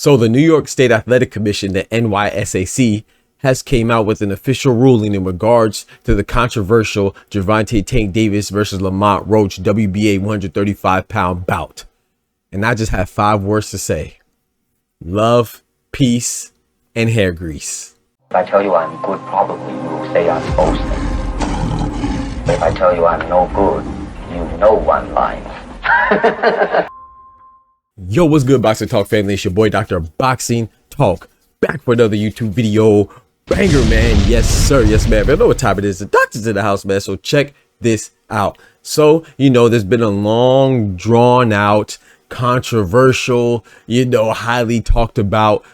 So the New York State Athletic Commission, the NYSAC, has came out with an official ruling in regards to the controversial Gervonta Tank Davis versus Lamont Roach WBA 135-pound bout. And I just have 5 words to say: love, peace, and hair grease. If I tell you I'm good, probably you will say I'm boasting. But if I tell you I'm no good, you know one line. Yo, what's good, Boxing Talk family? It's your boy, Dr. Boxing Talk, back for another YouTube video banger, man. Yes, sir. Yes, man. I know what time it is. The doctor's in the house, man. So check this out. So, there's been a long, drawn out, controversial, highly talked about,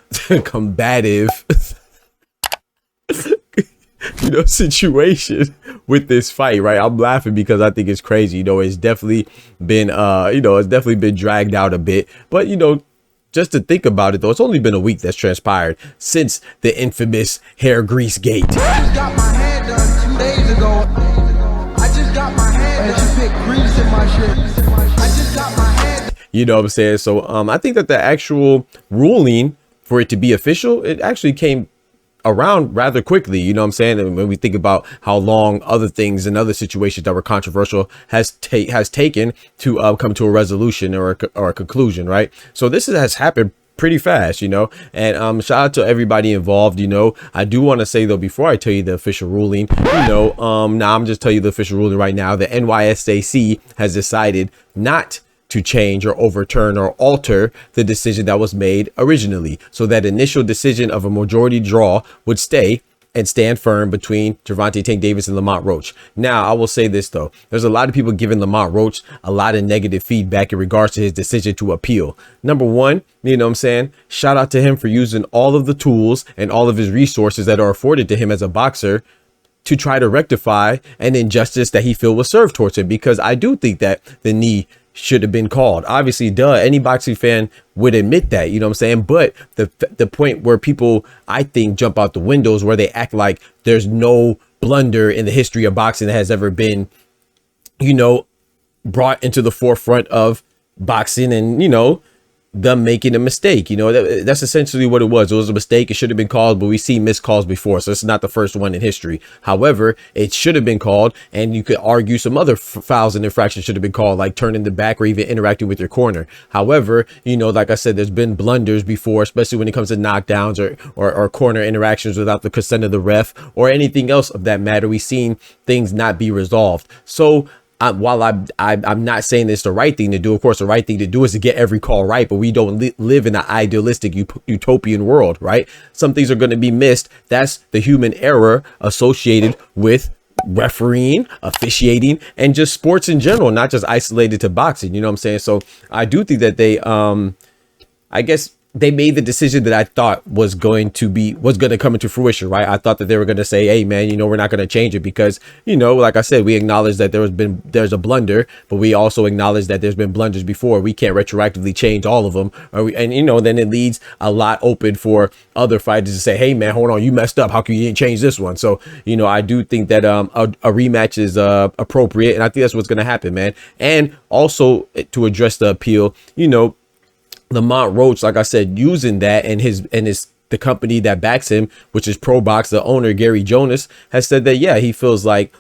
combative, situation with this fight, right? I'm laughing because I think it's crazy. It's definitely been, it's definitely been dragged out a bit, but just to think about it though, it's only been a week that's transpired since the infamous hair grease gate. I just got my hair done 2 days ago. I just got my hair done. And you put grease in my shit. I just got my hair done. You know what I'm saying? So I think that the actual ruling for it to be official, it actually came around rather quickly, you know what I'm saying? And when we think about how long other things and other situations that were controversial has taken to come to a resolution or a conclusion, right? So this has happened pretty fast, and shout out to everybody involved. I do want to say though, before I tell you the official ruling, now I'm just telling you the official ruling right now. The NYSAC has decided not to change or overturn or alter the decision that was made originally. So that initial decision of a majority draw would stay and stand firm between Gervonta Tank Davis and Lamont Roach. Now, I will say this though, there's a lot of people giving Lamont Roach a lot of negative feedback in regards to his decision to appeal. Number one, shout out to him for using all of the tools and all of his resources that are afforded to him as a boxer to try to rectify an injustice that he feel was served towards him, because I do think that the knee should have been called. Obviously, any boxing fan would admit that, but the point where people, I think, jump out the windows, where they act like there's no blunder in the history of boxing that has ever been, brought into the forefront of boxing, and them making a mistake. That's essentially what it was. It was a mistake. It should have been called, but we've seen missed calls before, so it's not the first one in history. However, it should have been called, and you could argue some other fouls and infractions should have been called, like turning the back or even interacting with your corner. However, like I said, there's been blunders before, especially when it comes to knockdowns or corner interactions without the consent of the ref or anything else of that matter. We've seen things not be resolved. So while I'm not saying it's the right thing to do, of course, the right thing to do is to get every call right, but we don't live in an idealistic utopian world, right? Some things are going to be missed. That's the human error associated with refereeing, officiating, and just sports in general, not just isolated to boxing. You know what I'm saying? So I do think that they, I guess, they made the decision that I thought was going to come into fruition, right? I thought that they were going to say, hey man, we're not going to change it because, like I said, we acknowledge that there's a blunder, but we also acknowledge that there's been blunders before. We can't retroactively change all of them. Then it leaves a lot open for other fighters to say, hey man, hold on, you messed up. How come you didn't change this one? So, I do think that a rematch is appropriate. And I think that's what's going to happen, man. And also to address the appeal, Lamont Roach, like I said, using that and the company that backs him, which is ProBox, the owner, Gary Jonas, has said that, yeah, he feels like,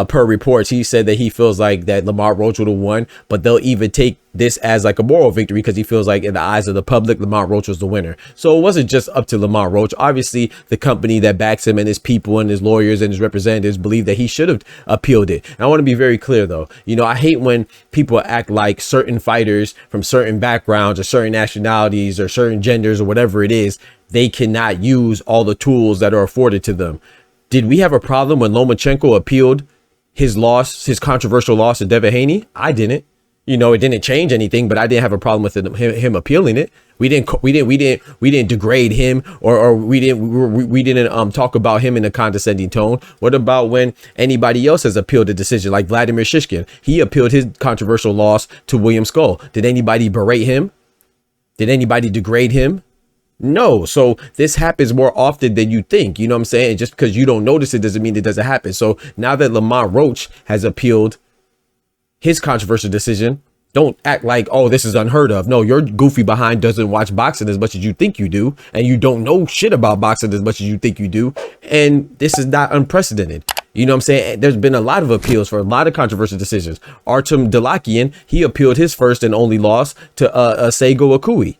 per reports, he said that he feels like that Lamont Roach would have won, but they'll even take this as like a moral victory because he feels like in the eyes of the public, Lamont Roach was the winner. So it wasn't just up to Lamont Roach. Obviously, the company that backs him and his people and his lawyers and his representatives believe that he should have appealed it. And I want to be very clear, though. I hate when people act like certain fighters from certain backgrounds or certain nationalities or certain genders or whatever it is, they cannot use all the tools that are afforded to them. Did we have a problem when Lomachenko appealed his controversial loss to Devin Haney? I didn't. It didn't change anything, but I didn't have a problem with him appealing it. We didn't degrade him or we didn't talk about him in a condescending tone. What about when anybody else has appealed a decision, like Vladimir Shishkin? He appealed his controversial loss to William Skull. Did anybody berate him? Did anybody degrade him? No. So this happens more often than you think. You know what I'm saying? Just because you don't notice it doesn't mean it doesn't happen. So now that Lamont Roach has appealed his controversial decision, Don't act like, oh, this is unheard of. No, your goofy behind doesn't watch boxing as much as you think you do. And you don't know shit about boxing as much as you think you do. And this is not unprecedented. You know what I'm saying? There's been a lot of appeals for a lot of controversial decisions. Artem Dalakian, he appealed his first and only loss to Seigo Akui.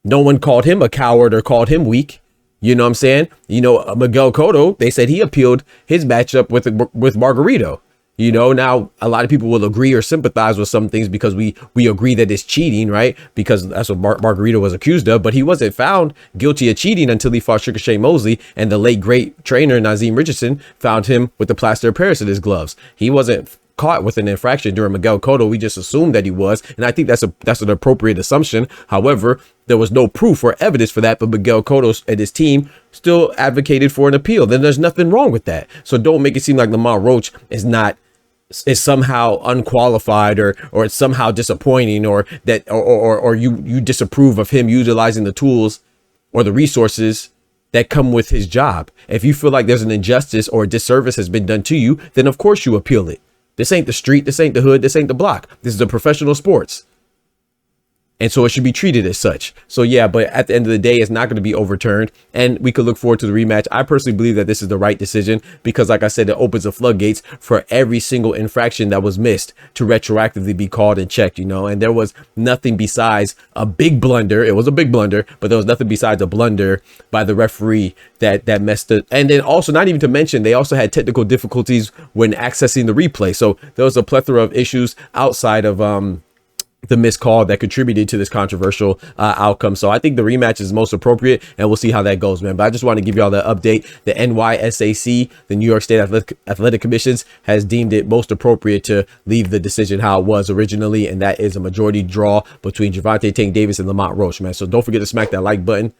No one called him a coward or called him weak. You know what I'm saying? You know, Miguel Cotto, they said he appealed his matchup with Margarito. You know, now a lot of people will agree or sympathize with some things because we agree that it's cheating, right? Because that's what Margarito was accused of, but he wasn't found guilty of cheating until he fought Ricochet Mosley, and the late great trainer Nazim Richardson found him with the plaster of Paris in his gloves. He wasn't caught with an infraction during Miguel Cotto. We just assumed that he was, and I think that's an appropriate assumption. However, there was no proof or evidence for that, but Miguel Cotto and his team still advocated for an appeal. Then there's nothing wrong with that. So don't make it seem like Lamont Roach is somehow unqualified or it's somehow disappointing, or that or you disapprove of him utilizing the tools or the resources that come with his job. If you feel like there's an injustice or a disservice has been done to you, then of course you appeal it. This ain't the street, this ain't the hood, this ain't the block. This is a professional sports. And so it should be treated as such. So yeah, but at the end of the day, it's not going to be overturned, and we could look forward to the rematch. I personally believe that this is the right decision because, like I said, it opens the floodgates for every single infraction that was missed to retroactively be called and checked, you know, and there was nothing besides a big blunder. It was a big blunder, but there was nothing besides a blunder by the referee that messed it. And then also, not even to mention, they also had technical difficulties when accessing the replay. So there was a plethora of issues outside of, the missed call that contributed to this controversial outcome. So I think the rematch is most appropriate, and we'll see how that goes, man. But I just want to give y'all the update. The NYSAC, the New York State Athletic Commissions, has deemed it most appropriate to leave the decision how it was originally, and that is a majority draw between Gervonta Davis and Lamont Roach, man. So don't forget to smack that like button.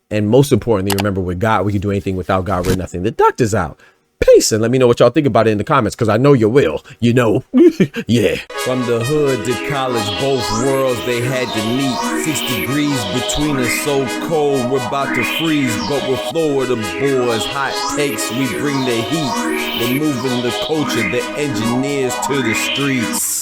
And most importantly, remember, with God, we can do anything. Without God, we're nothing. The doctor's out. Peace, and let me know what y'all think about it in the comments, because I know you will. You know. Yeah. From the hood to college, both worlds they had to meet. 6 degrees between us, so cold we're about to freeze. But we're Florida boys, hot takes, we bring the heat. We're moving the culture, the engineers to the streets.